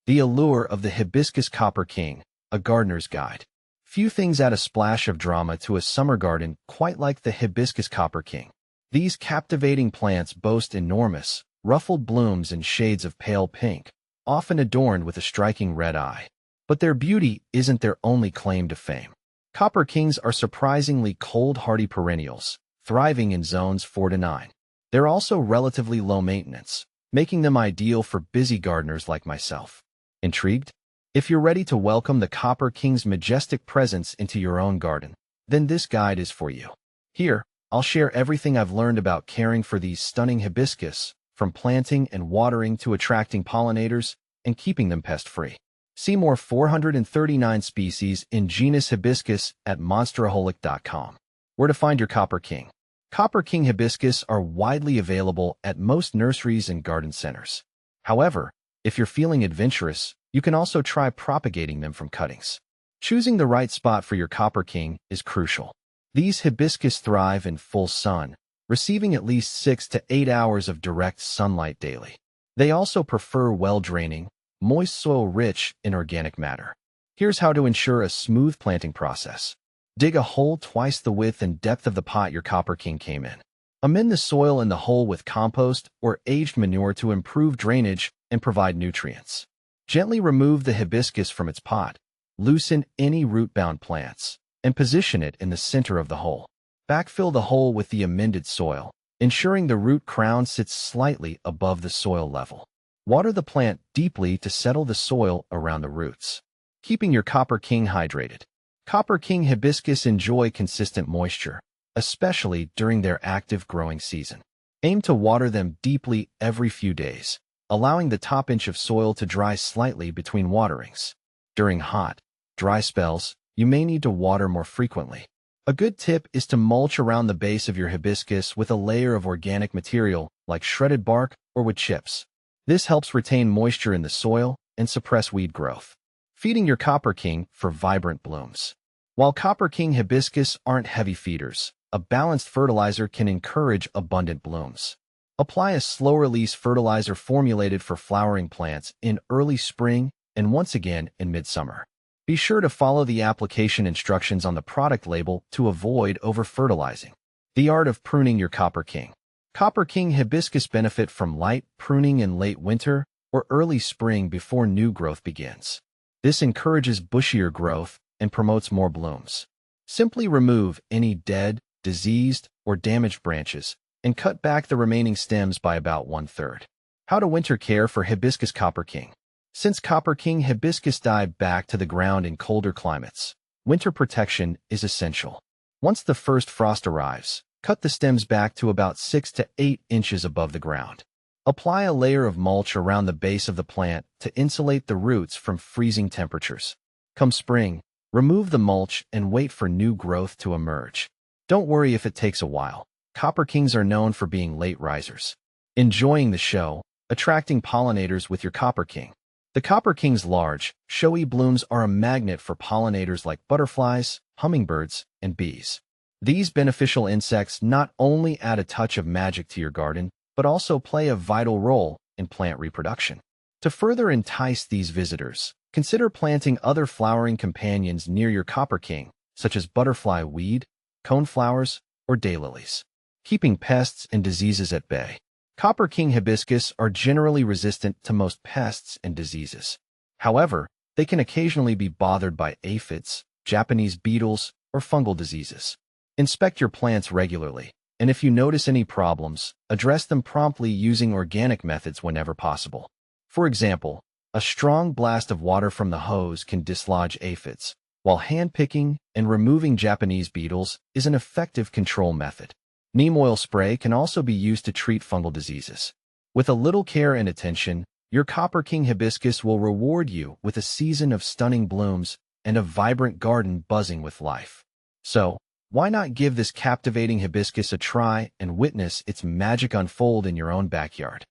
The allure of the Hibiscus Copper King, a gardener's guide. Few things add a splash of drama to a summer garden quite like the Hibiscus Copper King. These captivating plants boast enormous, ruffled blooms in shades of pale pink, often adorned with a striking red eye. But their beauty isn't their only claim to fame. Copper Kings are surprisingly cold-hardy perennials, thriving in zones 4 to 9. They're also relatively low maintenance, making them ideal for busy gardeners like myself. Intrigued? If you're ready to welcome the Copper King's majestic presence into your own garden, then this guide is for you. Here, I'll share everything I've learned about caring for these stunning hibiscus, from planting and watering to attracting pollinators and keeping them pest-free. See more 439 species in genus Hibiscus at monsteraholic.com. Where to find your Copper King. Copper King hibiscus are widely available at most nurseries and garden centers. However, if you're feeling adventurous, you can also try propagating them from cuttings. Choosing the right spot for your Copper King is crucial. These hibiscus thrive in full sun, receiving at least 6 to 8 hours of direct sunlight daily. They also prefer well-draining, moist soil rich in organic matter. Here's how to ensure a smooth planting process. Dig a hole twice the width and depth of the pot your Copper King came in. Amend the soil in the hole with compost or aged manure to improve drainage and provide nutrients. Gently remove the hibiscus from its pot, loosen any root-bound plants, and position it in the center of the hole. Backfill the hole with the amended soil, ensuring the root crown sits slightly above the soil level. Water the plant deeply to settle the soil around the roots. Keeping your Copper King hydrated. Copper King hibiscus enjoy consistent moisture, especially during their active growing season. Aim to water them deeply every few days, allowing the top inch of soil to dry slightly between waterings. During hot, dry spells, you may need to water more frequently. A good tip is to mulch around the base of your hibiscus with a layer of organic material like shredded bark or wood chips. This helps retain moisture in the soil and suppress weed growth. Feeding your Copper King for vibrant blooms. While Copper King hibiscus aren't heavy feeders, a balanced fertilizer can encourage abundant blooms. Apply a slow-release fertilizer formulated for flowering plants in early spring and once again in midsummer. Be sure to follow the application instructions on the product label to avoid over-fertilizing. The art of pruning your Copper King. Copper King hibiscus benefit from light pruning in late winter or early spring before new growth begins. This encourages bushier growth and promotes more blooms. Simply remove any dead, diseased, or damaged branches and cut back the remaining stems by about 1/3. How to winter care for Hibiscus Copper King. Since Copper King hibiscus dive back to the ground in colder climates, winter protection is essential. Once the first frost arrives, cut the stems back to about 6 to 8 inches above the ground. Apply a layer of mulch around the base of the plant to insulate the roots from freezing temperatures. Come spring, remove the mulch and wait for new growth to emerge. Don't worry if it takes a while. Copper Kings are known for being late risers. Enjoying the show, attracting pollinators with your Copper King. The Copper King's large, showy blooms are a magnet for pollinators like butterflies, hummingbirds, and bees. These beneficial insects not only add a touch of magic to your garden, but also play a vital role in plant reproduction. To further entice these visitors, consider planting other flowering companions near your Copper King, such as butterfly weed, coneflowers, or daylilies. Keeping pests and diseases at bay. Copper King hibiscus are generally resistant to most pests and diseases. However, they can occasionally be bothered by aphids, Japanese beetles, or fungal diseases. Inspect your plants regularly, and if you notice any problems, address them promptly using organic methods whenever possible. For example, a strong blast of water from the hose can dislodge aphids, while hand-picking and removing Japanese beetles is an effective control method. Neem oil spray can also be used to treat fungal diseases. With a little care and attention, your Copper King hibiscus will reward you with a season of stunning blooms and a vibrant garden buzzing with life. So, why not give this captivating hibiscus a try and witness its magic unfold in your own backyard?